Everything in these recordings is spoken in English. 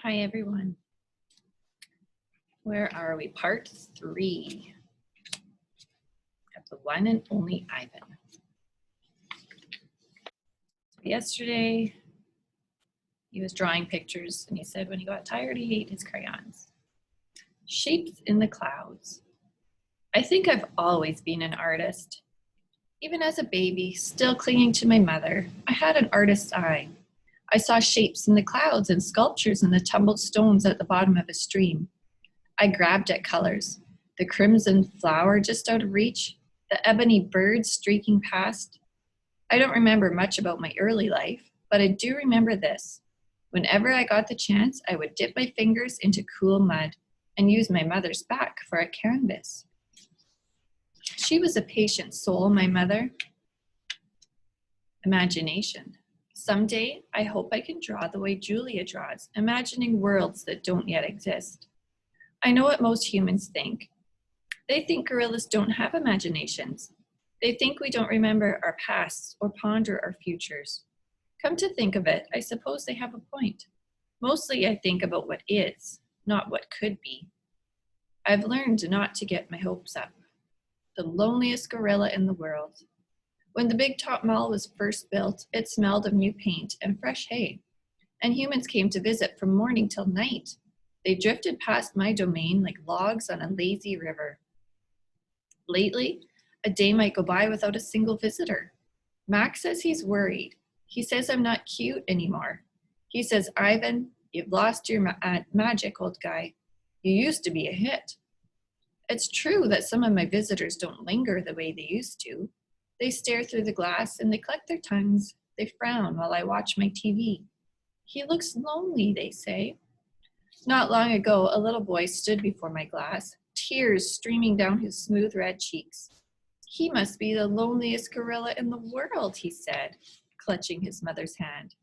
Hi, everyone. Where are we? Part 3 of the one and only Ivan. Yesterday, he was drawing pictures, and he said when he got tired, he ate his crayons. Shapes in the clouds. I think I've always been an artist. Even as a baby, still clinging to my mother, I had an artist's eye. I saw shapes in the clouds and sculptures in the tumbled stones at the bottom of a stream. I grabbed at colors, the crimson flower just out of reach, the ebony bird streaking past. I don't remember much about my early life, but I do remember this. Whenever I got the chance, I would dip my fingers into cool mud and use my mother's back for a canvas. She was a patient soul, my mother. Imagination. Someday, I hope I can draw the way Julia draws, imagining worlds that don't yet exist. I know what most humans think. They think gorillas don't have imaginations. They think we don't remember our pasts or ponder our futures. Come to think of it, I suppose they have a point. Mostly I think about what is, not what could be. I've learned not to get my hopes up. The loneliest gorilla in the world. When the Big Top Mall was first built, it smelled of new paint and fresh hay, and humans came to visit from morning till night. They drifted past my domain like logs on a lazy river. Lately, a day might go by without a single visitor. Max says he's worried. He says I'm not cute anymore. He says, Ivan, you've lost your magic, old guy. You used to be a hit. It's true that some of my visitors don't linger the way they used to. They stare through the glass and they cluck their tongues. They frown while I watch my TV. He looks lonely, they say. Not long ago, a little boy stood before my glass, tears streaming down his smooth red cheeks. He must be the loneliest gorilla in the world, he said, clutching his mother's hand.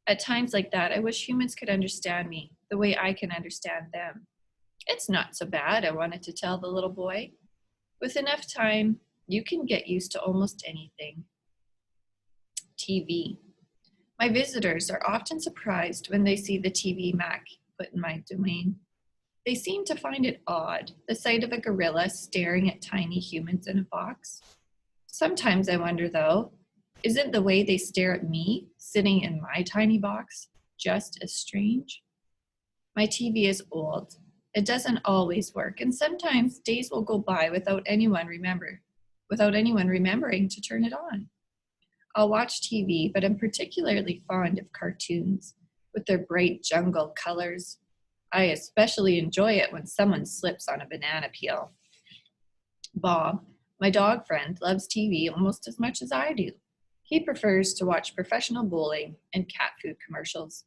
At times like that, I wish humans could understand me the way I can understand them. It's not so bad, I wanted to tell the little boy. With enough time, you can get used to almost anything. TV. My visitors are often surprised when they see the TV Mac put in my domain. They seem to find it odd, the sight of a gorilla staring at tiny humans in a box. Sometimes I wonder, though, isn't the way they stare at me, sitting in my tiny box, just as strange? My TV is old. It doesn't always work, and sometimes days will go by without anyone remembering to turn it on. I'll watch TV, but I'm particularly fond of cartoons with their bright jungle colors. I especially enjoy it when someone slips on a banana peel. Bob, my dog friend, loves TV almost as much as I do. He prefers to watch professional bowling and cat food commercials.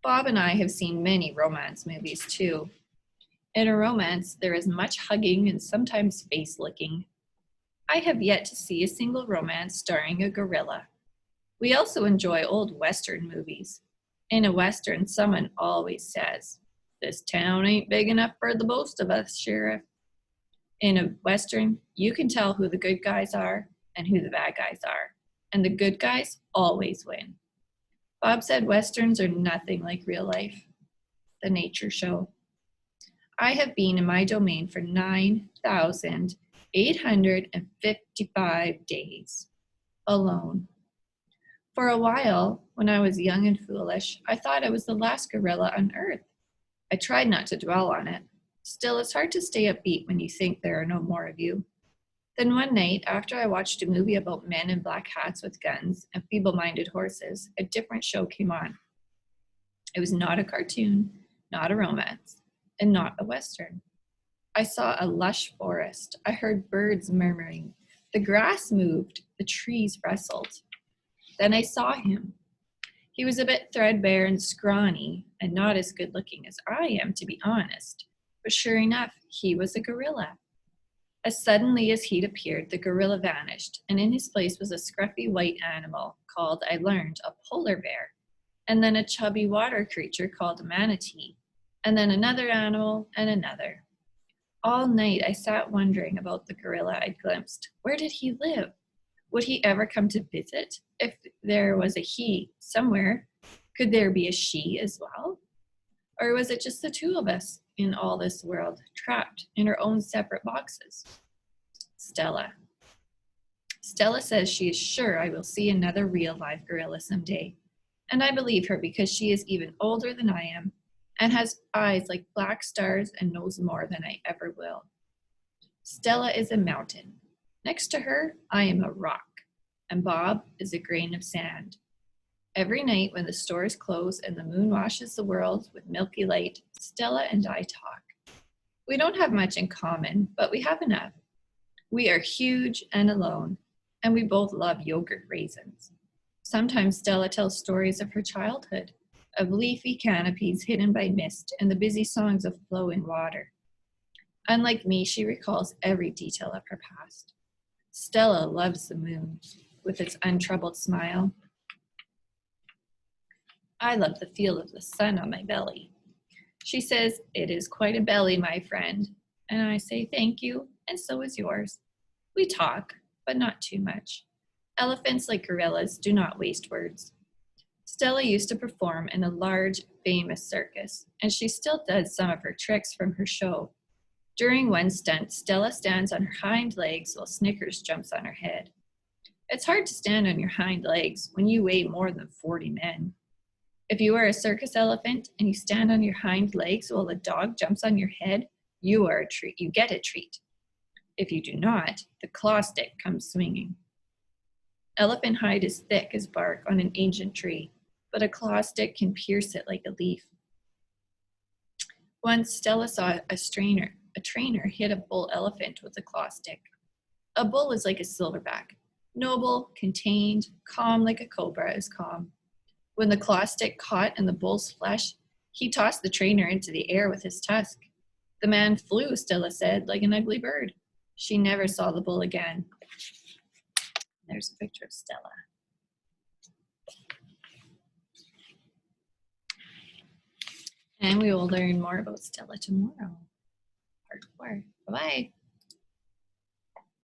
Bob and I have seen many romance movies too. In a romance, there is much hugging and sometimes face licking. I have yet to see a single romance starring a gorilla. We also enjoy old Western movies. In a Western, someone always says, "This town ain't big enough for the both of us, Sheriff." In a Western, you can tell who the good guys are and who the bad guys are, and the good guys always win. Bob said Westerns are nothing like real life. The Nature Show. I have been in my domain for 9,855 days, alone. For a while, when I was young and foolish, I thought I was the last gorilla on Earth. I tried not to dwell on it. Still, it's hard to stay upbeat when you think there are no more of you. Then one night, after I watched a movie about men in black hats with guns and feeble-minded horses, a different show came on. It was not a cartoon, not a romance, and not a Western. I saw a lush forest. I heard birds murmuring. The grass moved. The trees rustled. Then I saw him. He was a bit threadbare and scrawny, and not as good looking as I am, to be honest. But sure enough, he was a gorilla. As suddenly as he'd appeared, the gorilla vanished, and in his place was a scruffy white animal called, I learned, a polar bear, and then a chubby water creature called a manatee, and then another animal and another. All night I sat wondering about the gorilla I'd glimpsed. Where did he live? Would he ever come to visit? If there was a he somewhere, could there be a she as well? Or was it just the two of us in all this world, trapped in our own separate boxes? Stella. Stella says she is sure I will see another real live gorilla someday. And I believe her because she is even older than I am and has eyes like black stars and knows more than I ever will. Stella is a mountain. Next to her, I am a rock, and Bob is a grain of sand. Every night when the stores close and the moon washes the world with milky light, Stella and I talk. We don't have much in common, but we have enough. We are huge and alone, and we both love yogurt raisins. Sometimes Stella tells stories of her childhood, of leafy canopies hidden by mist and the busy songs of flowing water. Unlike me, she recalls every detail of her past. Stella loves the moon with its untroubled smile. I love the feel of the sun on my belly. She says, "It is quite a belly, my friend." And I say, "Thank you, and so is yours." We talk, but not too much. Elephants, like gorillas, do not waste words. Stella used to perform in a large, famous circus, and she still does some of her tricks from her show. During one stunt, Stella stands on her hind legs while Snickers jumps on her head. It's hard to stand on your hind legs when you weigh more than 40 men. If you are a circus elephant and you stand on your hind legs while a dog jumps on your head, you are a treat. You get a treat. If you do not, the claw stick comes swinging. Elephant hide is thick as bark on an ancient tree, but a claw stick can pierce it like a leaf. Once Stella saw a trainer hit a bull elephant with a claw stick. A bull is like a silverback, noble, contained, calm like a cobra is calm. When the claw stick caught in the bull's flesh, he tossed the trainer into the air with his tusk. The man flew, Stella said, like an ugly bird. She never saw the bull again. There's a picture of Stella. And we will learn more about Stella tomorrow. Part 4. Bye-bye.